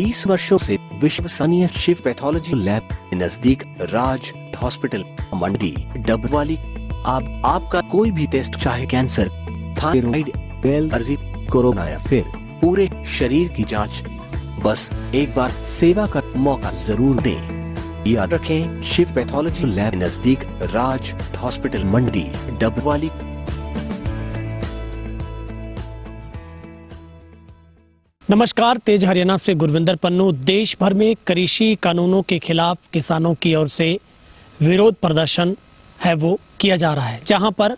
20 वर्षों से विश्वसनीय शिव पैथोलॉजी लैब के नजदीक राज हॉस्पिटल मंडी डबवाली। आपका कोई भी टेस्ट, चाहे कैंसर, थायराइड, एलर्जी, कोरोना या फिर पूरे शरीर की जांच, बस एक बार सेवा का मौका जरूर दें। याद रखें, शिव पैथोलॉजी लैब नजदीक राज हॉस्पिटल मंडी डबवाली। नमस्कार, तेज हरियाणा से गुरविंदर पन्नू। देश भर में कृषि कानूनों के खिलाफ किसानों की ओर से विरोध प्रदर्शन है वो किया जा रहा है, जहां पर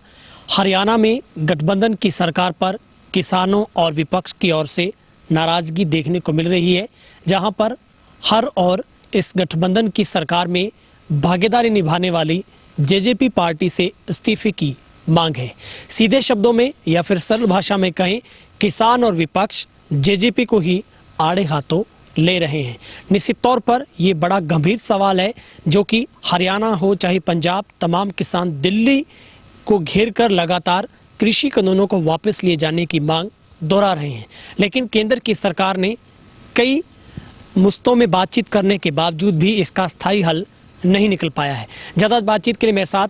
हरियाणा में गठबंधन की सरकार पर किसानों और विपक्ष की ओर से नाराजगी देखने को मिल रही है, जहां पर हर और इस गठबंधन की सरकार में भागीदारी निभाने वाली जेजेपी पार्टी से इस्तीफे की मांग है। सीधे शब्दों में या फिर सरल भाषा में कहें, किसान और विपक्ष जेजेपी को ही आड़े हाथों ले रहे हैं। निश्चित तौर पर ये बड़ा गंभीर सवाल है, जो कि हरियाणा हो चाहे पंजाब, तमाम किसान दिल्ली को घेर कर लगातार कृषि कानूनों को वापस लिए जाने की मांग दोहरा रहे हैं। लेकिन केंद्र की सरकार ने कई मुस्तों में बातचीत करने के बावजूद भी इसका स्थायी हल नहीं निकल पाया है। ज़्यादा बातचीत के लिए मेरे साथ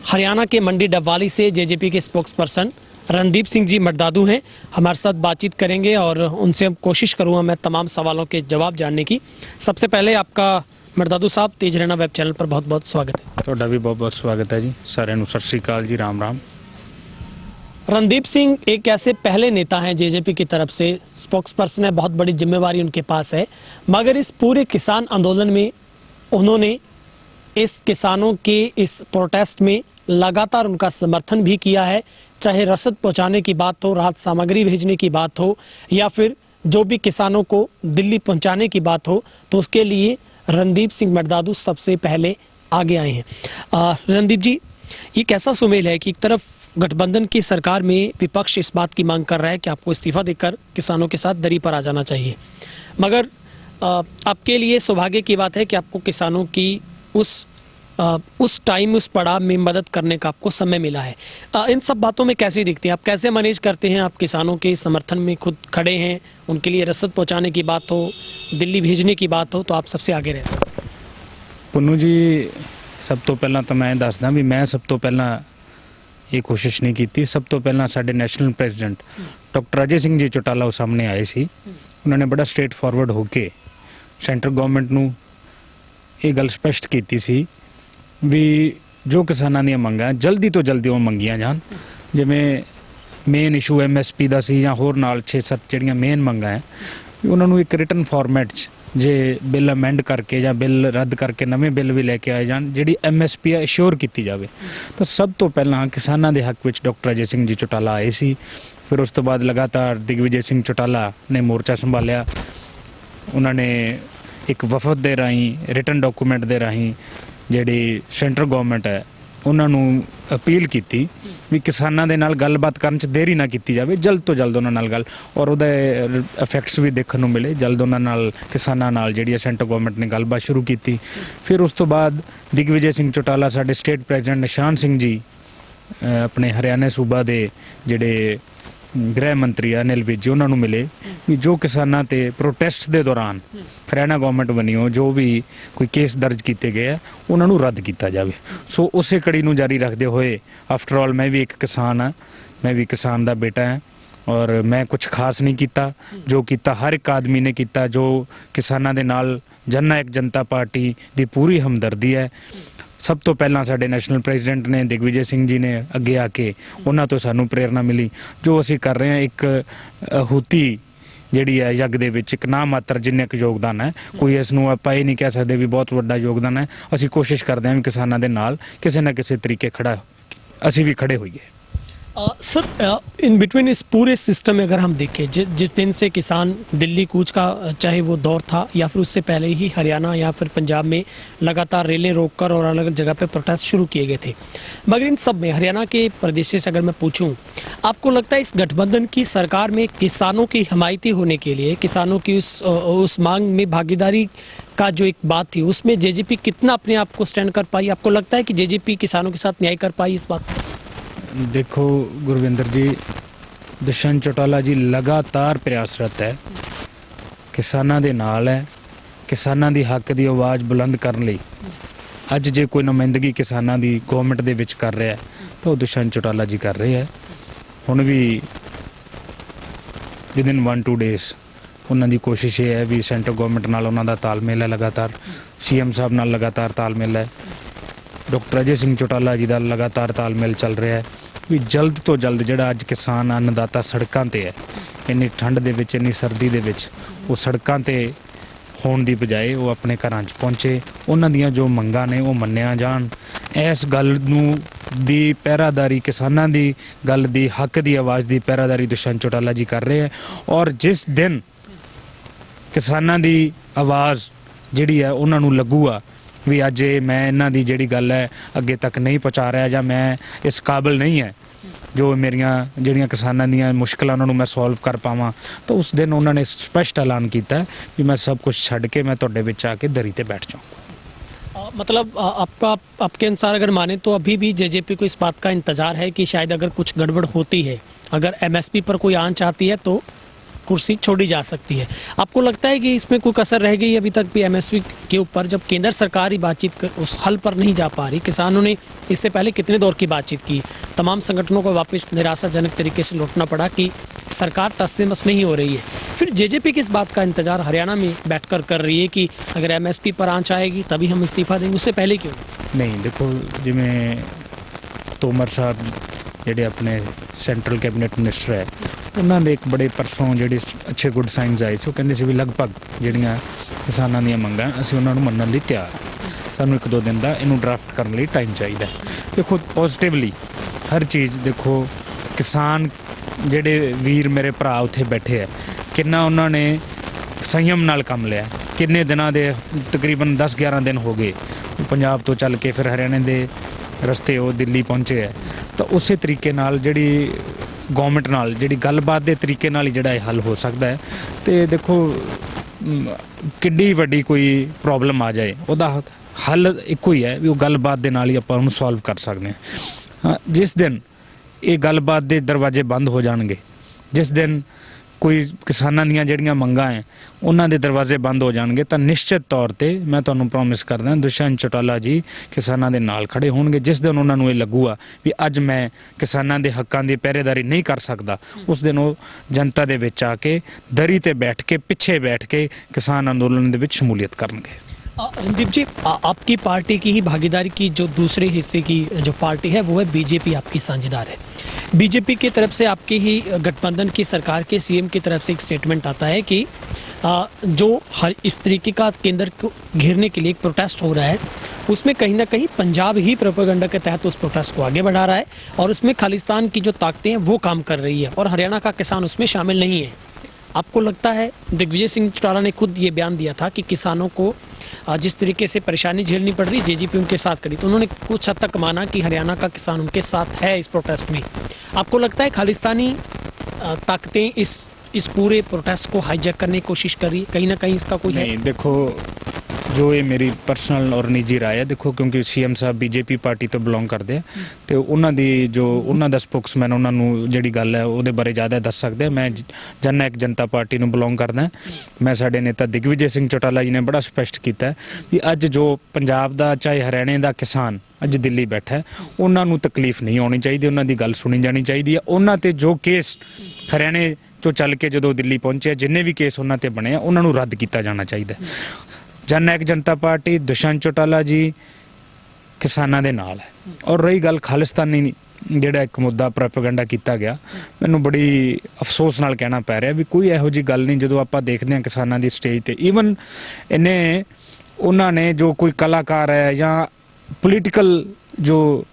हरियाणा के मंडी डबवाली से जेजेपी के स्पोक्स पर्सन रणदीप सिंह जी मडदादू हैं। हमारे साथ बातचीत करेंगे और उनसे हम कोशिश करूँगा मैं तमाम सवालों के जवाब जानने की। सबसे पहले आपका मडदादू साहब, तेज हरियाणा वेब चैनल पर बहुत बहुत स्वागत है। ਤੁਹਾਡਾ भी बहुत बहुत स्वागत है जी। सारे ਨੂੰ सत श्री अकाल जी, राम राम। रणदीप सिंह एक ऐसे पहले नेता हैं जेजेपी की तरफ से, स्पोक्स पर्सन है, बहुत बड़ी जिम्मेवारी उनके पास है, मगर इस पूरे किसान आंदोलन में उन्होंने इस किसानों के इस प्रोटेस्ट में लगातार उनका समर्थन भी किया है। चाहे रसद पहुंचाने की बात हो, राहत सामग्री भेजने की बात हो, या फिर जो भी किसानों को दिल्ली पहुंचाने की बात हो, तो उसके लिए रणदीप सिंह मडदादू सबसे पहले आगे आए हैं। रणदीप जी, ये कैसा सुमेल है कि एक तरफ गठबंधन की सरकार में विपक्ष इस बात की मांग कर रहा है कि आपको इस्तीफा देकर किसानों के साथ दरी पर आ जाना चाहिए, मगर आपके लिए सौभाग्य की बात है कि आपको किसानों की उस टाइम, उस पड़ाव में मदद करने का आपको समय मिला है। इन सब बातों में कैसे दिखती है, आप कैसे मैनेज करते हैं? आप किसानों के समर्थन में खुद खड़े हैं, उनके लिए रसद पहुंचाने की बात हो, दिल्ली भेजने की बात हो, तो आप सबसे आगे रहते हैं। पुन्नू जी, सब तो पहला तो मैं दसदा भी मैं सब तो पहला ये कोशिश नहीं की थी। सब तो पहला साडे national president doctor Ajay Singh ji Chautala सामने आए सी। उन्होंने बड़ा स्ट्रेट फॉरवर्ड होके सेंटर गवर्नमेंट नूं ये गल स्पष्ट की सी भी जो किसानों दी मंगां जल्दी तो जल्दी वो मंगियां जान। जिवें मेन इशू MSP का सी, जां होर नाल 6-7 जिहड़ियां मेन मंगां है, उन्होंने एक रिटन फॉर्मेट च जे बिल अमेंड करके या बिल रद्द करके नवें बिल भी लैके आए जान, जिहड़ी MSP अश्योर की जाए। तो सब तो पहला किसानों के हक में डॉक्टर अजय सिंह जी चौटाला आए सी। फिर उस तो बाद लगातार दिग्विजय सिंह चौटाला ने मोर्चा संभालिया। उन्होंने एक वफद दे राही, रिटन डॉकूमेंट दे राही ਜਿਹੜੀ सेंटर गवर्नमेंट है उन्होंने अपील की भी किसानों के नाल गलबात करने च देरी ना की जाए, जल्द तो जल्द उन्होंने नाल गल, और उहदे इफेक्ट्स भी देखने को मिले। जल्द उन्होंने नाल किसानों नाल जिहड़ी सेंटर गवर्नमेंट ने गलबात शुरू की। फिर उस तो बाद दिग्विजय सिंह चौटाला साडे स्टेट प्रेजिडेंट निशान सिंह जी अपने हरियाणा सूबा के जिहड़े गृह मंत्री अनिल विज, उन्होंने मिले भी जो किसानों ते प्रोटेस्ट के दौरान हरियाणा गवर्नमेंट बनियो जो भी कोई केस दर्ज किए गए हैं उन्होंने रद्द किया जाए। सो उस कड़ी नूं जारी रखते हुए, आफ्टर ऑल मैं भी एक किसान हाँ, मैं भी किसान का बेटा है, और मैं कुछ खास नहीं किया। जो किया हर एक आदमी ने किया, जो किसानों के नाल जन नायक जनता पार्टी की पूरी हमदर्दी है। सब तो पहला साडे नैशनल प्रेजिडेंट ने दिग्विजय सिंह जी ने अगे आके उन्होंने तो सानू प्रेरणा मिली। जो असी कर रहे हैं एक आहूति जिहड़ी है यज्ञ दे विच एक ना मात्र जिन्ने क योगदान है, कोई इसनूं आपां ये नहीं कह सकते भी बहुत वड्डा योगदान है। असी कोशिश करते हैं भी किसानों के नाल किसी न किसी तरीके खड़ा असी भी खड़े होइए। सर, इन बिटवीन इस पूरे सिस्टम में अगर हम देखें, जिस दिन से किसान दिल्ली कूच का चाहे वो दौर था या फिर उससे पहले ही हरियाणा या फिर पंजाब में लगातार रेलें रोककर और अलग अलग जगह पे प्रोटेस्ट शुरू किए गए थे, मगर इन सब में हरियाणा के प्रदेश से अगर मैं पूछूं, आपको लगता है इस गठबंधन की सरकार में किसानों की हिमायती होने के लिए, किसानों की उस मांग में भागीदारी का जो एक बात थी, उसमें जेजेपी कितना अपने आप को स्टैंड कर पाई? आपको लगता है कि जेजेपी किसानों के साथ न्याय कर पाई इस बात? देखो गुरविंदर जी, दुष्यंत चौटाला जी लगातार प्रयासरत है ਕਿਸਾਨਾਂ ਦੇ ਨਾਲ ਹੈ। ਕਿਸਾਨਾਂ ਦੀ ਹੱਕ ਦੀ ਆਵਾਜ਼ ਬੁਲੰਦ ਕਰਨ ਲਈ ਅੱਜ ਜੇ ਕੋਈ ਨੁਮਾਇੰਦਗੀ ਕਿਸਾਨਾਂ ਦੀ ਗਵਰਨਮੈਂਟ ਦੇ ਵਿੱਚ ਕਰ ਰਿਹਾ ਤਾਂ ਉਹ ਦੁਸ਼ਯੰਤ ਚੌਟਾਲਾ ਜੀ ਕਰ ਰਹੇ ਹੈ। ਹੁਣ ਵੀ ਵਿਦਿਨ 1-2 ਡੇਜ਼ ਉਹਨਾਂ ਦੀ ਕੋਸ਼ਿਸ਼ ਇਹ ਹੈ ਵੀ ਸੈਂਟਰ ਗਵਰਨਮੈਂਟ ਨਾਲ ਉਹਨਾਂ ਦਾ ਤਾਲਮੇਲ ਹੈ, ਲਗਾਤਾਰ ਸੀਐਮ ਸਾਹਿਬ ਨਾਲ ਲਗਾਤਾਰ ਤਾਲਮੇਲ ਹੈ, ਡਾਕਟਰ ਅਜੇ ਸਿੰਘ ਚੌਟਾਲਾ ਜੀ ਦਾ ਲਗਾਤਾਰ ਤਾਲਮੇਲ ਚੱਲ ਰਿਹਾ ਹੈ ਵੀ ਜਲਦ ਤੋਂ ਜਲਦ ਜਿਹੜਾ ਅੱਜ ਕਿਸਾਨ ਅੰਨਦਾਤਾ ਸੜਕਾਂ ਤੇ ਹੈ, ਇੰਨੀ ਠੰਡ ਦੇ ਵਿੱਚ, ਇੰਨੀ ਸਰਦੀ ਦੇ ਵਿੱਚ, ਉਹ ਸੜਕਾਂ ਤੇ ਹੋਣ ਦੀ ਬਜਾਏ ਉਹ ਆਪਣੇ ਘਰਾਂ 'ਚ ਪਹੁੰਚੇ, ਉਹਨਾਂ ਦੀਆਂ ਜੋ ਮੰਗਾਂ ਨੇ ਉਹ ਮੰਨਿਆ ਜਾਣ। ਇਸ ਗੱਲ ਨੂੰ ਦੀ ਪਹਿਰਾਦਾਰੀ, ਕਿਸਾਨਾਂ ਦੀ ਗੱਲ ਦੀ, ਹੱਕ ਦੀ ਆਵਾਜ਼ ਦੀ ਪਹਿਰਾਦਾਰੀ ਦੁਸ਼ਯੰਤ ਚੌਟਾਲਾ ਜੀ ਕਰ ਰਹੇ ਹੈ। ਔਰ ਜਿਸ ਦਿਨ ਕਿਸਾਨਾਂ ਦੀ ਆਵਾਜ਼ ਜਿਹੜੀ ਹੈ ਉਹਨਾਂ ਨੂੰ ਲੱਗੂਗਾ ਵੀ ਅੱਜ ਮੈਂ ਇਹਨਾਂ ਦੀ ਜਿਹੜੀ ਗੱਲ ਹੈ ਅੱਗੇ ਤੱਕ ਨਹੀਂ ਪਹੁੰਚਾ ਰਿਹਾ ਜਾਂ ਮੈਂ ਇਸ ਕਾਬਿਲ ਨਹੀਂ ਹੈ ਜੋ ਮੇਰੀਆਂ ਜਿਹੜੀਆਂ ਕਿਸਾਨਾਂ ਦੀਆਂ ਮੁਸ਼ਕਲਾਂ ਉਹਨਾਂ ਨੂੰ ਮੈਂ ਸੋਲਵ ਕਰ ਪਾਵਾਂ, ਤਾਂ ਉਸ ਦਿਨ ਉਹਨਾਂ ਨੇ ਸਪਸ਼ਟ ਐਲਾਨ ਕੀਤਾ ਵੀ ਮੈਂ ਸਭ ਕੁਝ ਛੱਡ ਕੇ मैं ਤੁਹਾਡੇ ਵਿੱਚ ਆ ਕੇ दरी ਤੇ बैठ जाऊँ। मतलब आपके अनुसार अगर माने तो अभी भी जेजेपी को इस बात का इंतजार है कि शायद अगर कुछ गड़बड़ होती है, अगर एमएसपी पर कोई आंच आती है तो कुर्सी छोड़ी जा सकती है। आपको लगता है कि इसमें कोई कसर रह गई अभी तक भी एमएसपी के ऊपर, जब केंद्र सरकार ही बातचीत उस हल पर नहीं जा पा रही? किसानों ने इससे पहले कितने दौर की बातचीत की, तमाम संगठनों को वापस निराशाजनक तरीके से लौटना पड़ा कि सरकार टस से मस नहीं हो रही है। फिर जेजेपी किस बात का इंतजार हरियाणा में बैठकर कर रही है कि अगर एमएसपी पर आंच आएगी तभी हम इस्तीफा देंगे, उससे पहले क्यों नहीं? देखो जिमें तोमर साहब ਜਿਹੜੇ ਆਪਣੇ ਸੈਂਟਰਲ ਕੈਬਨਿਟ ਮਿਨਿਸਟਰ ਹੈ, ਉਹਨਾਂ ਦੇ ਇੱਕ ਬੜੇ ਪਰਸੋਂ ਜਿਹੜੇ ਅੱਛੇ ਗੁੱਡ ਸਾਈਨਸ ਆਏ ਸੀ, ਉਹ ਕਹਿੰਦੇ ਸੀ ਵੀ ਲਗਭਗ ਜਿਹੜੀਆਂ ਕਿਸਾਨਾਂ ਦੀਆਂ ਮੰਗਾਂ ਅਸੀਂ ਉਹਨਾਂ ਨੂੰ ਮੰਨਣ ਲਈ ਤਿਆਰ, ਸਾਨੂੰ 1-2 ਦਿਨ ਦਾ ਇਹਨੂੰ ਡਰਾਫਟ ਕਰਨ ਲਈ ਟਾਈਮ ਚਾਹੀਦਾ। ਦੇਖੋ ਪੋਜ਼ਿਟਿਵਲੀ ਹਰ ਚੀਜ਼, ਦੇਖੋ ਕਿਸਾਨ ਜਿਹੜੇ ਵੀਰ ਮੇਰੇ ਭਰਾ ਉੱਥੇ ਬੈਠੇ ਹੈ, ਕਿੰਨਾ ਉਹਨਾਂ ਨੇ ਸੰਯਮ ਨਾਲ ਕੰਮ ਲਿਆ, ਕਿੰਨੇ ਦਿਨਾਂ ਦੇ ਤਕਰੀਬਨ 10-11 ਦਿਨ ਹੋ ਗਏ ਪੰਜਾਬ ਤੋਂ ਚੱਲ ਕੇ ਫਿਰ ਹਰਿਆਣੇ ਦੇ ਰਸਤੇ ਉਹ ਦਿੱਲੀ ਪਹੁੰਚੇ ਹੈ। ਤਾਂ ਉਸੇ ਤਰੀਕੇ ਨਾਲ ਜਿਹੜੀ ਗਵਰਨਮੈਂਟ ਨਾਲ ਜਿਹੜੀ ਗੱਲਬਾਤ ਦੇ ਤਰੀਕੇ ਨਾਲ ਹੀ ਜਿਹੜਾ ਇਹ ਹੱਲ ਹੋ ਸਕਦਾ ਹੈ। ਤੇ ਦੇਖੋ ਕਿੱਡੀ ਵੱਡੀ ਕੋਈ ਪ੍ਰੋਬਲਮ ਆ ਜਾਏ ਉਹਦਾ ਹੱਲ ਇੱਕੋ ਹੀ ਹੈ ਵੀ ਉਹ ਗੱਲਬਾਤ ਦੇ ਨਾਲ ਹੀ ਆਪਾਂ ਉਹਨੂੰ ਸੋਲਵ ਕਰ ਸਕਦੇ ਹਾਂ। ਜਿਸ ਦਿਨ ਇਹ ਗੱਲਬਾਤ ਦੇ ਦਰਵਾਜ਼ੇ ਬੰਦ ਹੋ ਜਾਣਗੇ, ਜਿਸ ਦਿਨ ਕੋਈ ਕਿਸਾਨਾਂ ਦੀਆਂ ਜਿਹੜੀਆਂ ਮੰਗਾਂ ਹੈ ਉਹਨਾਂ ਦੇ ਦਰਵਾਜ਼ੇ ਬੰਦ ਹੋ ਜਾਣਗੇ, ਤਾਂ ਨਿਸ਼ਚਿਤ ਤੌਰ ਤੇ ਮੈਂ ਤੁਹਾਨੂੰ ਪ੍ਰੋਮਿਸ ਕਰਦਾ ਦੁਸ਼ਯੰਤ ਚੌਟਾਲਾ ਜੀ ਕਿਸਾਨਾਂ ਦੇ ਨਾਲ ਖੜੇ ਹੋਣਗੇ। ਜਿਸ ਦਿਨ ਉਹਨਾਂ ਨੂੰ ਇਹ ਲੱਗੂਗਾ ਵੀ ਅੱਜ ਮੈਂ ਕਿਸਾਨਾਂ ਦੇ ਹੱਕਾਂ ਦੀ ਪਹਿਰੇਦਾਰੀ ਨਹੀਂ ਕਰ ਸਕਦਾ, ਉਸ ਦਿਨ ਉਹ ਜਨਤਾ ਦੇ ਵਿੱਚ ਆ ਕੇ ਦਰੀ ਤੇ ਬੈਠ ਕੇ, ਪਿੱਛੇ ਬੈਠ ਕੇ ਕਿਸਾਨ ਅੰਦੋਲਨ ਦੇ ਵਿੱਚ ਸ਼ਮੂਲੀਅਤ ਕਰਨਗੇ। रणदीप जी, आपकी पार्टी की ही भागीदारी की जो दूसरे हिस्से की जो पार्टी है वो है बीजेपी, आपकी साझेदार है। बीजेपी की तरफ से आपकी ही गठबंधन की सरकार के सीएम की तरफ से एक स्टेटमेंट आता है कि जो हर इस तरीके का केंद्र को घेरने के लिए एक प्रोटेस्ट हो रहा है, उसमें कहीं ना कहीं पंजाब ही प्रोपेगेंडा के तहत उस प्रोटेस्ट को आगे बढ़ा रहा है और उसमें खालिस्तान की जो ताकतें हैं वो काम कर रही है और हरियाणा का किसान उसमें शामिल नहीं है। आपको लगता है, दिग्विजय सिंह चौटाला ने खुद ये बयान दिया था कि किसानों को जिस तरीके से परेशानी झेलनी पड़ रही, जेजेपी उनके साथ खड़ी, तो उन्होंने कुछ हद तक माना कि हरियाणा का किसान उनके साथ है इस प्रोटेस्ट में। आपको लगता है खालिस्तानी ताकतें इस पूरे प्रोटेस्ट को हाईजैक करने की कोशिश कर रही है, कहीं ना कहीं इसका कोई नहीं? देखो जो ये मेरी पर्सनल और निजी राय है, देखो क्योंकि सीएम साहब बीजेपी पार्टी तो बिलोंग करते हैं तो उन्होंने जो उन्होंने स्पोक्समैन उन्होंने जी गल है वो बारे ज़्यादा दस सकते हैं। मैं जन नायक जनता पार्टी में बिलोंग करदा। मैं साडे नेता दिग्विजय सिंह चौटाला जी ने बड़ा स्पष्ट किया कि अज जो पंजाब का चाहे हरियाणे का किसान अज दिल्ली बैठा है, उन्होंने तकलीफ नहीं होनी चाहिए, उन्होंने गल सुनी जानी चाहिए। उन्होंने जो केस हरियाणे तो चल के जो दिल्ली पहुंचे, जिन्ने भी केस उन्होंने बने उन्होंने रद्द किया जाना चाहिए। जन नायक जनता पार्टी दुष्यंत चौटाला जी किसानों के नाल है। और रही गल खालिस्तानी ਜਿਹੜਾ ਇੱਕ ਮੁੱਦਾ ਪ੍ਰੋਪੇਗੈਂਡਾ ਕੀਤਾ ਗਿਆ, ਮੈਨੂੰ ਬੜੀ ਅਫਸੋਸ ਨਾਲ ਕਹਿਣਾ ਪੈ ਰਿਹਾ ਵੀ ਕੋਈ ਇਹੋ ਜਿਹੀ ਗੱਲ ਨਹੀਂ। ਜਦੋਂ ਆਪਾਂ ਦੇਖਦੇ ਹਾਂ ਕਿਸਾਨਾਂ ਦੀ ਸਟੇਜ ਤੇ, ਈਵਨ ਇਹਨੇ ਉਹਨਾਂ ਨੇ ਜੋ ਕੋਈ ਕਲਾਕਾਰ ਹੈ ਜਾਂ ਪੋਲੀਟੀਕਲ ਜੋ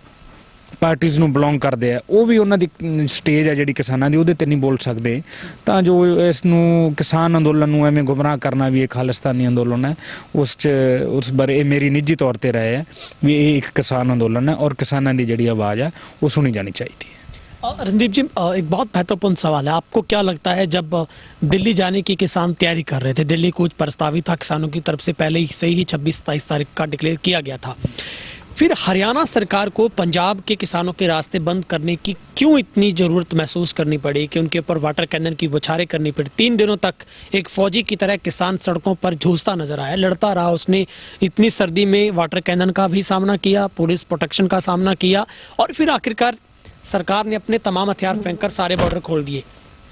ਪਾਰਟੀਜ਼ ਨੂੰ ਬਿਲੋਂਗ ਕਰਦੇ ਆ, ਉਹ ਵੀ ਉਹਨਾਂ ਦੀ ਸਟੇਜ ਹੈ ਜਿਹੜੀ ਕਿਸਾਨਾਂ ਦੀ, ਉਹਦੇ ਤੇ ਨਹੀਂ ਬੋਲ ਸਕਦੇ। ਤਾਂ ਜੋ ਇਸ ਨੂੰ ਕਿਸਾਨ ਅੰਦੋਲਨ ਨੂੰ ਐਵੇਂ ਗੁੰਮਰਾਹ ਕਰਨਾ ਵੀ ਇਹ ਖਾਲਿਸਤਾਨੀ ਅੰਦੋਲਨ ਹੈ, ਉਸ ਬਾਰੇ ਇਹ ਮੇਰੀ ਨਿੱਜੀ ਤੌਰ ਤੇ ਰਾਏ ਹੈ ਵੀ ਇਹ ਇੱਕ ਕਿਸਾਨ ਅੰਦੋਲਨ है और किसानों की जी आवाज़ है वो सुनी जानी चाहिए। रणदीप जी, एक बहुत महत्वपूर्ण सवाल है, आपको क्या लगता है जब दिल्ली जाने की किसान तैयारी कर रहे थे, दिल्ली कूच प्रस्तावित था किसानों की तरफ से पहले से ही 26-27 तारीख का डिक्लेयर किया गया था, फिर हरियाणा सरकार को पंजाब के किसानों के रास्ते बंद करने की क्यों इतनी ज़रूरत महसूस करनी पड़ी कि उनके ऊपर वाटर कैनन की बौछारें करनी पड़ी? 3 दिनों तक एक फौजी की तरह किसान सड़कों पर झूलता नजर आया, लड़ता रहा। उसने इतनी सर्दी में वाटर कैनन का भी सामना किया, पुलिस प्रोटेक्शन का सामना किया, और फिर आखिरकार सरकार ने अपने तमाम हथियार फेंककर सारे बॉर्डर खोल दिए।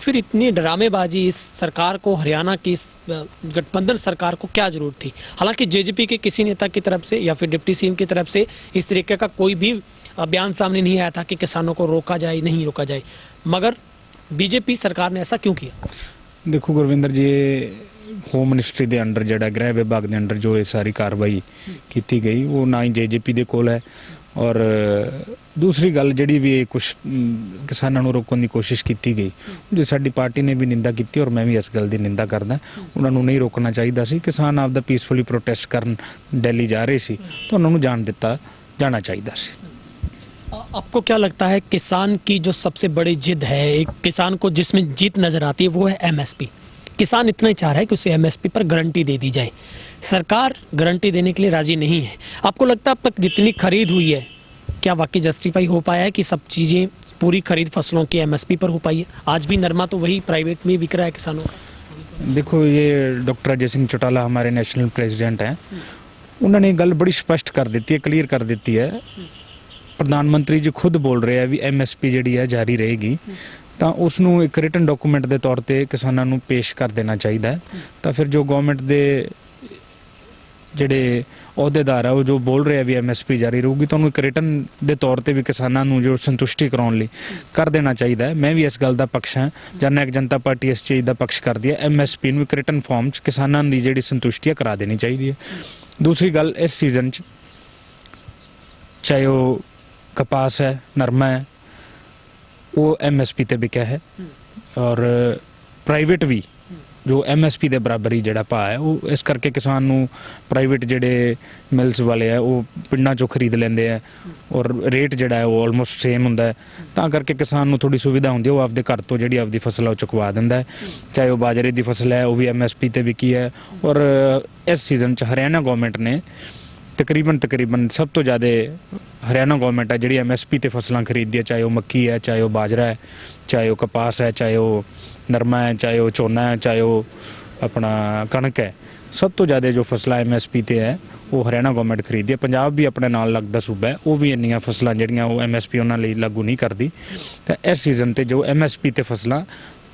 फिर इतनी ड्रामेबाजी इस सरकार को, हरियाणा की इस गठबंधन सरकार को क्या जरूरत थी? हालांकि जेजेपी के किसी नेता की तरफ से या फिर डिप्टी सीएम की तरफ से इस तरीके का कोई भी बयान सामने नहीं आया था कि किसानों को रोका जाए, नहीं रोका जाए, मगर बीजेपी सरकार ने ऐसा क्यों किया? देखो गुरविंदर जी, होम मिनिस्ट्री के अंडर जिहड़ा गृह विभाग के अंडर जो ये सारी कार्रवाई की गई वो ना ही जेजेपी के कोल है, और दूसरी गल जिहड़ी भी कुछ किसानों को रोकने की कोशिश की गई, जो साडी पार्टी ने भी निंदा की और मैं भी इस गल की निंदा करदा। उन्होंने नहीं रोकना चाहिए सी। किसान आपदा पीसफुली प्रोटेस्ट करन दिल्ली जा रहे सी तो उन्होंने जान दिता जाना चाहिए सी। आपको क्या लगता है किसान की जो सबसे बड़ी जिद है, एक किसान को जिसमें जीत नजर आती है, वो है एमएसपी? किसान इतना ही चाह रहा है कि उसे एमएसपी पर गारंटी दे दी जाए। सरकार गारंटी देने के लिए राजी नहीं है। आपको लगता है अब तक जितनी खरीद हुई है, क्या वाकई जस्टिफाई हो पाया है कि सब चीज़ें, पूरी खरीद फसलों की एमएसपी पर हो पाई है? आज भी नरमा तो वही प्राइवेट में बिक रहा है किसानों का। देखो, ये डॉक्टर अजय सिंह चौटाला हमारे नेशनल प्रेसिडेंट हैं, उन्होंने गल बड़ी स्पष्ट कर दी है, क्लीयर कर दी है। प्रधानमंत्री जी खुद बोल रहे हैं भी एमएसपी जी है जारी रहेगी, तो उसनों एक रिटन डॉकूमेंट के तौर पर किसानों को पेश कर देना चाहिए है। तो फिर जो गवर्नमेंट के ਜਿਹੜੇ ਅਹੁਦੇਦਾਰ ਆ ਉਹ ਜੋ ਬੋਲ ਰਿਹਾ ਵੀ ਐਮਐਸਪੀ ਜਾਰੀ ਰਹੂਗੀ, ਤਾਂ ਉਹਨੂੰ ਇੱਕ ਰਿਟਨ ਦੇ ਤੌਰ ਤੇ ਵੀ ਕਿਸਾਨਾਂ ਨੂੰ ਜੋ ਸੰਤੁਸ਼ਟੀ ਕਰਾਉਣ ਲਈ ਕਰ ਦੇਣਾ ਚਾਹੀਦਾ ਹੈ। ਮੈਂ ਵੀ ਇਸ ਗੱਲ ਦਾ ਪੱਖ ਹਾਂ, ਜਨਨਾਇਕ ਜਨਤਾ ਪਾਰਟੀ ਇਸ ਚੀਜ਼ ਦਾ ਪੱਖ ਕਰਦੀ ਹੈ। ਐਮਐਸਪੀ ਨੂੰ ਇੱਕ ਰਿਟਨ ਫਾਰਮ 'ਚ ਕਿਸਾਨਾਂ ਦੀ ਜਿਹੜੀ ਸੰਤੁਸ਼ਟੀ ਕਰਾ ਦੇਣੀ ਚਾਹੀਦੀ ਹੈ। ਦੂਸਰੀ ਗੱਲ, ਇਸ ਸੀਜ਼ਨ 'ਚ ਚਾਹੇ ਉਹ ਕਪਾਸ ਹੈ, ਨਰਮਾ ਹੈ, ਉਹ ਐਮਐਸਪੀ ਤੇ ਵਿਕਿਆ ਹੈ, ਔਰ ਪ੍ਰਾਈਵੇਟ ਵੀ जो एमएसपी के बराबर ही जोड़ा भाव है, वो इस करके किसान नू प्राइवेट जोड़े मिल्स वाले है वो पिंडा चो खरीद लेंदे है, और रेट जोड़ा है वो ऑलमोस्ट सेम होंदा है, तां करके किसान नू थोड़ी सुविधा होंदी है, वो आपदे घर तो जिहड़ी आपदी फसल है वो चुकवा दिंदा है। चाहे वो बाजरे की फसल है, वो भी एमएसपी ते विकी है। और इस सीजन च हरियाणा गवर्नमेंट ने तकरीबन सब तो ज़्यादा हरियाणा गवर्नमेंट है जी एमएसपी ते फसलां खरीददी है, चाहे वो मक्की है, चाहे वो बाजरा है, चाहे वो कपास है, चाहे वो नरमा है, चाहे वो झोना है, चाहे वो अपना कणक है। सब तो ज़्यादा जो फसलां एमएसपी ते है वो हरियाणा गवर्नमेंट खरीददी है। पंजाब भी अपने नाल लगदा सूबा है, वो भी इन्नियां फसलां जिहड़ियां वो एमएसपी उन्हां लई लागू नहीं करदी। तो इस सीजन ते जो एमएसपी ते फसलां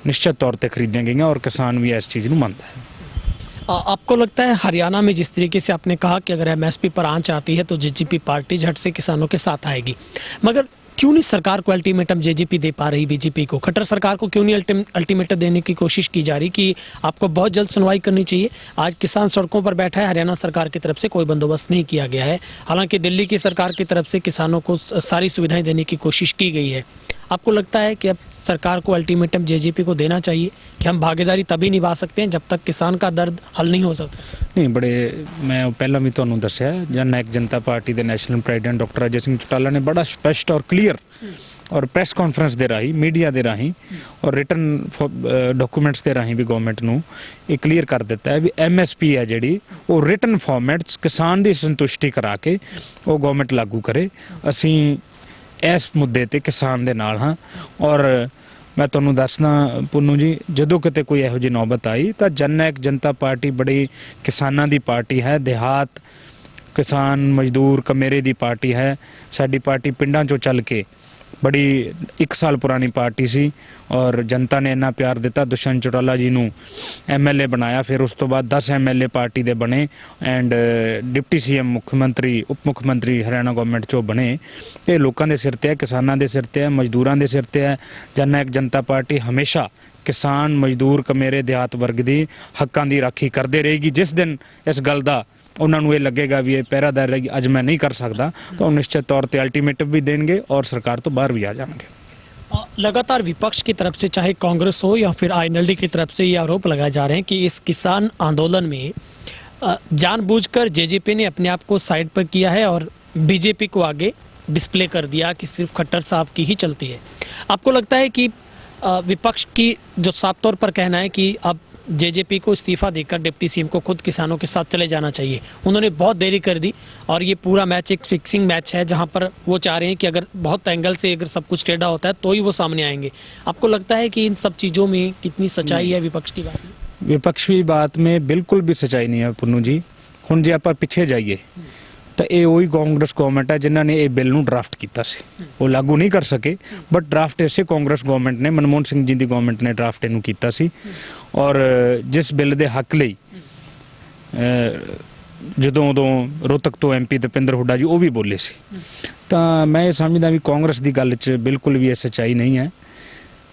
निश्चित तौर पर खरीदियां गईयां और किसान भी इस चीज़ नूं मनदा है। आपको लगता है हरियाणा में जिस तरीके से आपने कहा कि अगर एमएसपी पर आंच आती है तो जेजेपी पार्टी झट से किसानों के साथ आएगी, मगर क्यों नहीं सरकार को अल्टीमेटम जेजेपी दे पा रही? बीजेपी को, खट्टर सरकार को क्यों नहीं अल्टीमेटम देने की कोशिश की जा रही कि आपको बहुत जल्द सुनवाई करनी चाहिए? आज किसान सड़कों पर बैठा है, हरियाणा सरकार की तरफ से कोई बंदोबस्त नहीं किया गया है, हालांकि दिल्ली की सरकार की तरफ से किसानों को सारी सुविधाएं देने की कोशिश की गई है। आपको लगता है कि अब सरकार को अल्टीमेटम जेजेपी को देना चाहिए कि हम भागीदारी तभी निभा सकते हैं जब तक किसान का दर्द हल नहीं हो सकता? नहीं, बड़े मैं पहला भी तुहानूं दस्सिया, जननायक जनता पार्टी के national president doctor Ajay Singh Chautala ने बड़ा स्पष्ट और क्लीयर और प्रेस कॉन्फ्रेंस के राही, मीडिया के राही और रिटन डॉकूमेंट्स के राही भी गवर्नमेंट नूं ये क्लीयर कर दिता है भी एमएसपी है जिहड़ी वो रिटन फॉर्मेट किसान की संतुष्टि करा के वो गवर्नमेंट लागू करे। असीं इस मुद्दे ते किसान दे नाल हाँ। और मैं तुहानूं दसना पुन्नू जी, जदों किते कोई इहो जी नौबत आई तो जननायक जनता पार्टी बड़ी किसानां दी पार्टी है, देहात किसान मजदूर कमेरे दी पार्टी है। साडी पार्टी पिंडां चों चल के बड़ी 1 साल पुरानी पार्टी सी और जनता ने इन्ना प्यार दिता, दुष्यंत चौटाला जी नूं एमएलए बनाया, फिर उस तो बाद 10 एमएलए पार्टी दे बने एंड डिप्टी सीएम मुख्यमंत्री उप मुख्यमंत्री हरियाणा गवर्नमेंट चो बने। तो लोगों के सिर ते है, किसानों के सिर ते है, मजदूरों के सिर ते है। जननायक जनता पार्टी हमेशा किसान मजदूर कमेरे देहात वर्ग की हकों की राखी करते रहेगी। जिस दिन इस गल का उन्होंने ये लगेगा भी ये पहरादार रहेगी अज मैं नहीं कर सकता तो निश्चित तौर पर अल्टीमेटम भी देंगे और सरकार तो बाहर भी आ जाएंगे। लगातार विपक्ष की तरफ से चाहे कांग्रेस हो या फिर आईएनएलडी की तरफ से ये आरोप लगाए जा रहे हैं कि इस किसान आंदोलन में जानबूझकर जेजेपी ने अपने आप को साइड पर किया है और बीजेपी को आगे डिस्प्ले कर दिया कि सिर्फ खट्टर साहब की ही चलती है। आपको लगता है कि विपक्ष की जो साफ तौर पर कहना है कि अब जेजेपी को इस्तीफा देकर डिप्टी सीएम को खुद किसानों के साथ चले जाना चाहिए। उन्होंने बहुत देरी कर दी और ये पूरा मैच एक फिक्सिंग मैच है जहां पर वो चाह रहे हैं कि अगर बहुत एंगल से अगर सब कुछ टेढ़ा होता है तो ही वो सामने आएंगे। आपको लगता है कि इन सब चीज़ों में कितनी सच्चाई है विपक्ष की बात में? विपक्ष की बात में बिल्कुल भी सच्चाई नहीं है पुन्नू जी। हुण जे आपां पिछे जाइए ਤਾਂ ਇਹ ਉਹੀ ਕਾਂਗਰਸ ਗਵਰਨਮੈਂਟ ਹੈ ਜਿਨ੍ਹਾਂ ਨੇ ਇਹ ਬਿੱਲ ਨੂੰ ਡਰਾਫਟ ਕੀਤਾ ਸੀ। ਉਹ ਲਾਗੂ ਨਹੀਂ ਕਰ ਸਕੇ ਬਟ ਡਰਾਫਟ ਇਸੇ ਕਾਂਗਰਸ ਗਵਰਨਮੈਂਟ ਨੇ, ਮਨਮੋਹਨ ਸਿੰਘ ਜੀ ਦੀ ਗਵਰਨਮੈਂਟ ਨੇ ਡਰਾਫਟ ਇਹਨੂੰ ਕੀਤਾ ਸੀ। ਔਰ ਜਿਸ ਬਿੱਲ ਦੇ ਹੱਕ ਲਈ ਜਦੋਂ ਉਦੋਂ ਰੋਹਤਕ ਤੋਂ ਐਮਪੀ ਦਪਿੰਦਰ ਹੁੱਡਾ ਜੀ ਉਹ ਵੀ ਬੋਲੇ ਸੀ, ਤਾਂ ਮੈਂ ਇਹ ਸਮਝਦਾ ਵੀ ਕਾਂਗਰਸ ਦੀ ਗੱਲ 'ਚ ਬਿਲਕੁਲ ਵੀ ਇਹ ਸੱਚਾਈ ਨਹੀਂ ਹੈ।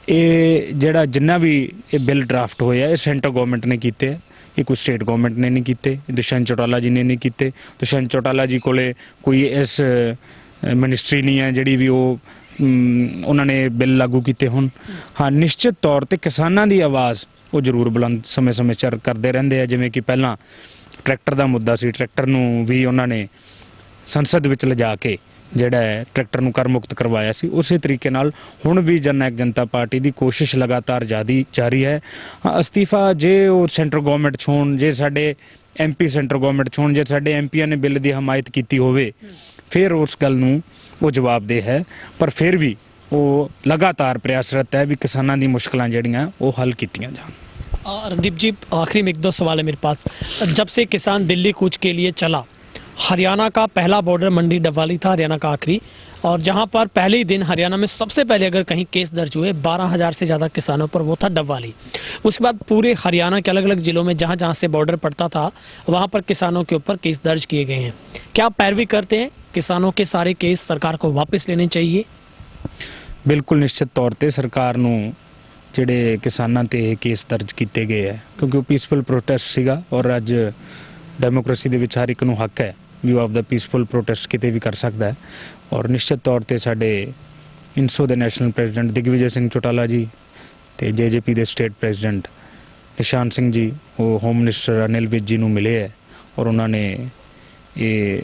ਇਹ ਜਿਹੜਾ ਜਿੰਨਾ ਵੀ ਇਹ ਬਿੱਲ ਡਰਾਫਟ ਹੋਇਆ ਇਹ ਸੈਂਟਰ ਗਵਰਨਮੈਂਟ ਨੇ ਕੀਤੇ ਹੈ, ਇਹ ਕੋਈ ਸਟੇਟ ਗਵਰਨਮੈਂਟ ਨੇ ਨਹੀਂ ਕੀਤੇ, ਦੁਸ਼ਯੰਤ ਚੌਟਾਲਾ ਜੀ ਨੇ ਨਹੀਂ ਕੀਤੇ। ਦੁਸ਼ਯੰਤ ਚੌਟਾਲਾ ਜੀ ਕੋਲੇ ਕੋਈ ਇਸ ਮਿਨਿਸਟਰੀ ਨਹੀਂ ਹੈ ਜਿਹੜੀ ਵੀ ਉਹ ਉਹਨਾਂ ਨੇ ਬਿੱਲ ਲਾਗੂ ਕੀਤੇ ਹੋਣ। ਹਾਂ, ਨਿਸ਼ਚਿਤ ਤੌਰ ਤੇ ਕਿਸਾਨਾਂ ਦੀ ਆਵਾਜ਼ ਉਹ ਜ਼ਰੂਰ ਬੁਲੰਦ ਸਮੇਂ-ਸਮੇਂ ਸਿਰ ਕਰਦੇ ਰਹਿੰਦੇ ਆ। ਜਿਵੇਂ ਕਿ ਪਹਿਲਾਂ ਟਰੈਕਟਰ ਦਾ ਮੁੱਦਾ ਸੀ, ਟਰੈਕਟਰ ਨੂੰ ਵੀ ਉਹਨਾਂ ਨੇ ਸੰਸਦ ਵਿੱਚ ਲਿਜਾ ਕੇ ਜਿਹੜਾ ਹੈ ਟਰੈਕਟਰ ਨੂੰ ਕਰ ਮੁਕਤ ਕਰਵਾਇਆ ਸੀ। ਉਸੇ ਤਰੀਕੇ ਨਾਲ ਹੁਣ ਵੀ ਜਨਨਾਇਕ ਜਨਤਾ ਪਾਰਟੀ ਦੀ ਕੋਸ਼ਿਸ਼ ਲਗਾਤਾਰ ਜਾਰੀ ਹੈ। ਅਸਤੀਫਾ ਜੇ ਉਹ ਸੈਂਟਰ ਗਵਰਨਮੈਂਟ 'ਚ ਹੋਣ, ਜੇ ਸਾਡੇ ਐਮਪੀ ਸੈਂਟਰ ਗਵਰਨਮੈਂਟ 'ਚ ਹੋਣ, ਜੇ ਸਾਡੇ ਐਮਪੀਆਂ ਨੇ ਬਿੱਲ ਦੀ ਹਮਾਇਤ ਕੀਤੀ ਹੋਵੇ ਫਿਰ ਉਸ ਗੱਲ ਨੂੰ ਉਹ ਜਵਾਬਦੇਹ ਹੈ। ਪਰ ਫਿਰ ਵੀ ਉਹ ਲਗਾਤਾਰ ਪ੍ਰयासरत है भी किसानों की मुश्किलें जड़ियाँ वो हल कीतियां जान। रणदीप जी, आखिरी में एक दो सवाल है मेरे पास। जब से किसान दिल्ली कूच के लिए चला, हरियाणा का पहला बॉर्डर मंडी डबवाली था, हरियाणा का आखिरी, और जहां पर पहले ही दिन हरियाणा में सबसे पहले अगर कहीं केस दर्ज हुए 12,000 से ज़्यादा किसानों पर, वो था डबवाली। उसके बाद पूरे हरियाणा के अलग अलग ज़िलों में जहां जहां से बॉर्डर पड़ता था वहां पर किसानों के ऊपर केस दर्ज किए गए हैं। क्या आप पैरवी करते हैं किसानों के सारे केस सरकार को वापस लेने चाहिए? बिल्कुल निश्चित तौर पर सरकार नूं ਜਿਹੜੇ ਕਿਸਾਨਾਂ ਤੇ ਇਹ ਕੇਸ ਦਰਜ ਕੀਤੇ ਗਏ ਹੈ ਕਿਉਂਕਿ ਉਹ ਪੀਸਫੁਲ ਪ੍ਰੋਟੈਸਟ ਸੀਗਾ ਔਰ ਅੱਜ ਡੈਮੋਕ੍ਰੇਸੀ ਦੇ ਵਿੱਚ ਹਰ ਇੱਕ ਨੂੰ ਹੱਕ ਹੈ ਵੀ ਉਹ ਆਪਦਾ ਪੀਸਫੁਲ ਪ੍ਰੋਟੈਸਟ ਕਿਤੇ ਵੀ ਕਰ ਸਕਦਾ ਹੈ। ਔਰ ਨਿਸ਼ਚਿਤ ਤੌਰ ਤੇ ਸਾਡੇ ਇਨਸੋ ਦੇ ਨੈਸ਼ਨਲ ਪ੍ਰੈਜ਼ੀਡੈਂਟ ਦਿਗਵਿਜੇ ਸਿੰਘ ਚੌਟਾਲਾ ਜੀ ਤੇ ਜੇਜੇਪੀ ਦੇ ਸਟੇਟ ਪ੍ਰੈਜ਼ੀਡੈਂਟ ਨਿਸ਼ਾਨ ਸਿੰਘ ਜੀ ਉਹ ਹੋਮ ਮਿਨਿਸਟਰ ਅਨਿਲ ਵਿਜ ਜੀ ਨੂੰ ਮਿਲੇ ਹੈ ਔਰ ਉਹਨਾਂ ਨੇ ਇਹ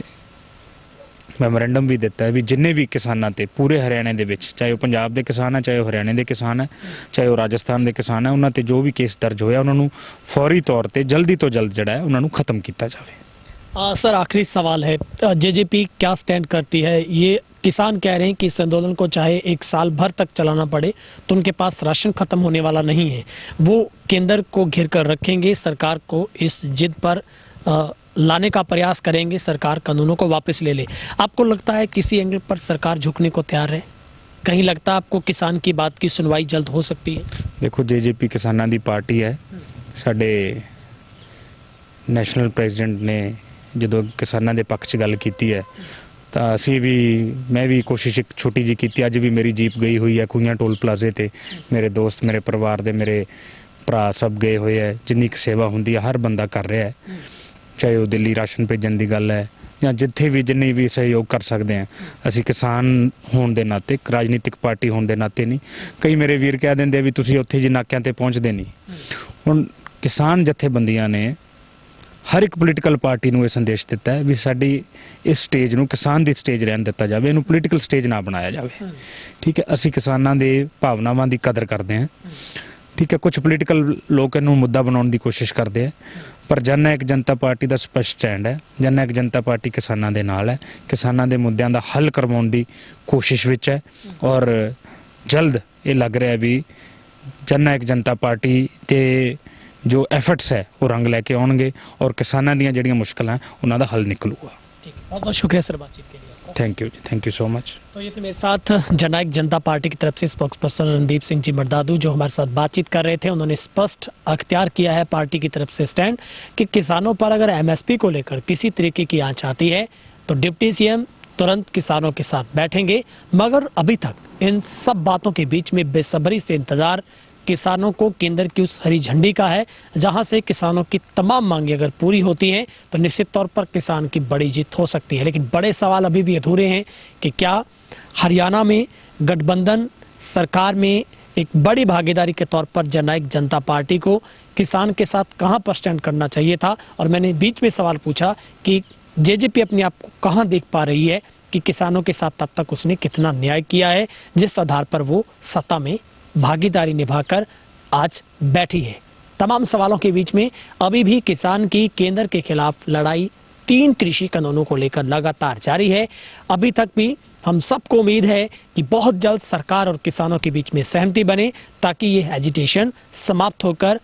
ਮੈਮੋਰੈਂਡਮ ਵੀ ਦਿੱਤਾ ਹੈ ਵੀ ਜਿੰਨੇ ਵੀ ਕਿਸਾਨਾਂ ਤੇ ਪੂਰੇ ਹਰਿਆਣੇ ਦੇ ਵਿੱਚ, ਚਾਹੇ ਉਹ ਪੰਜਾਬ ਦੇ ਕਿਸਾਨ ਹੈ, ਚਾਹੇ ਉਹ ਹਰਿਆਣੇ ਦੇ ਕਿਸਾਨ ਹੈ, ਚਾਹੇ ਉਹ ਰਾਜਸਥਾਨ ਦੇ ਕਿਸਾਨ ਹੈ, ਉਹਨਾਂ ਤੇ ਜੋ ਵੀ ਕੇਸ ਦਰਜ ਹੋਇਆ ਉਹਨਾਂ ਨੂੰ फौरी तौर पे जल्दी तो जल्द जड़ा है उन्होंने खत्म किया जाए। सर, आखिरी सवाल है, जेजेपी क्या स्टैंड करती है? ये किसान कह रहे हैं कि इस आंदोलन को चाहे 1 साल भर तक चलाना पड़े तो उनके पास राशन खत्म होने वाला नहीं है। वो केंद्र को घेर कर रखेंगे, सरकार को इस जिद पर लाने का प्रयास करेंगे, सरकार कानूनों को वापस ले ले। आपको लगता है किसी एंगल पर सरकार झुकने को तैयार है? कहीं लगता है आपको किसान की बात की सुनवाई जल्द हो सकती है? देखो, जेजेपी किसानों की पार्टी है। साडे नैशनल प्रेजिडेंट ने जो किसानों के पक्ष गल की है तो असी भी, मैं भी कोशिश एक छोटी जी की। अज भी मेरी जीप गई हुई है कुइयां टोल प्लाजे ते, मेरे दोस्त, मेरे परिवार दे, मेरे भरा सब गए हुए है। जिन्नी सेवा होंदी है हर बंदा कर रहा है, चाहे वो दिल्ली राशन भेजन की गल है या जिथे भी जिन्नी भी सहयोग कर सकते हैं। असी किसान होने के नाते, राजनीतिक पार्टी होने के नाते नहीं। कई मेरे वीर कह देंगे भी तुसीं उत्थे जी नाकियां ते पहुँचते नहीं। हुण किसान जथेबंदियां ने हर एक पोलीटिकल पार्टी नूं ये संदेश दिता है भी साडी इस स्टेज नूं किसान दी स्टेज रहन दिता जाए, इनू पोलीटिकल स्टेज ना बनाया जाए। ठीक है, असी किसानां दे भावनावां दी कदर करते हैं। ठीक है, कुछ पोलीटिकल लोग इनू मुद्दा बनाने की कोशिश करते हैं, पर जननायक जनता पार्टी का स्पष्ट स्टैंड है। जननायक जनता पार्टी किसानों के नाल है, किसानों के मुद्दों का हल करवाने की कोशिश विच है और जल्द ये लग रहा है भी जननायक जनता पार्टी के जो एफर्ट्स है वो रंग लैके आउणगे और किसानों दी जिहड़ियां मुश्किलां उन्हां दा हल निकलूगा। बहुत बहुत शुक्रिया सर बातचीत के लिए। Thank you ji, thank you so much. तो ये थे मेरे साथ जननायक जनता पार्टी की तरफ से स्पोक्स पर्सन रणदीप सिंह जी मरदादू जो हमारे साथ बातचीत कर रहे थे। उन्होंने स्पष्ट अख्तियार किया है पार्टी की तरफ से स्टैंड कि किसानों पर अगर एमएसपी को लेकर किसी तरीके की आंच आती है तो डिप्टी सीएम तुरंत किसानों के साथ बैठेंगे। मगर अभी तक इन सब बातों के बीच में बेसब्री से इंतजार किसानों को केंद्र की उस हरी झंडी का है, जहां से किसानों की तमाम मांगे अगर पूरी होती हैं तो निश्चित तौर पर किसान की बड़ी जीत हो सकती है। लेकिन बड़े सवाल अभी भी अधूरे हैं कि क्या हरियाणा में गठबंधन सरकार में एक बड़ी भागीदारी के तौर पर जननायक जनता पार्टी को किसान के साथ कहां पर स्टैंड करना चाहिए था। और मैंने बीच में सवाल पूछा कि जेजेपी अपने आप को कहां देख पा रही है कि किसानों के साथ तब तक उसने कितना न्याय किया है, जिस आधार पर वो सत्ता में भागीदारी निभाकर आज बैठी है। तमाम सवालों के बीच में अभी भी किसान की केंद्र के खिलाफ लड़ाई 3 कृषि कानूनों को लेकर लगातार जारी है। अभी तक भी हम सबको उम्मीद है कि बहुत जल्द सरकार और किसानों के बीच में सहमति बने ताकि ये एजिटेशन समाप्त होकर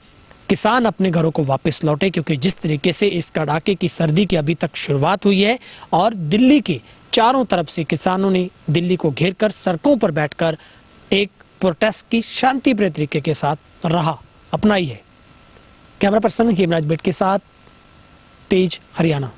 किसान अपने घरों को वापस लौटे, क्योंकि जिस तरीके से इस कड़ाके की सर्दी की अभी तक शुरुआत हुई है और दिल्ली के चारों तरफ से किसानों ने दिल्ली को घेरकर सड़कों पर बैठकर एक प्रोटेस्ट की शांतिप्रिय तरीके के साथ राह अपनाई है। कैमरा पर्सन हेमराज बेट के साथ तेज हरियाणा।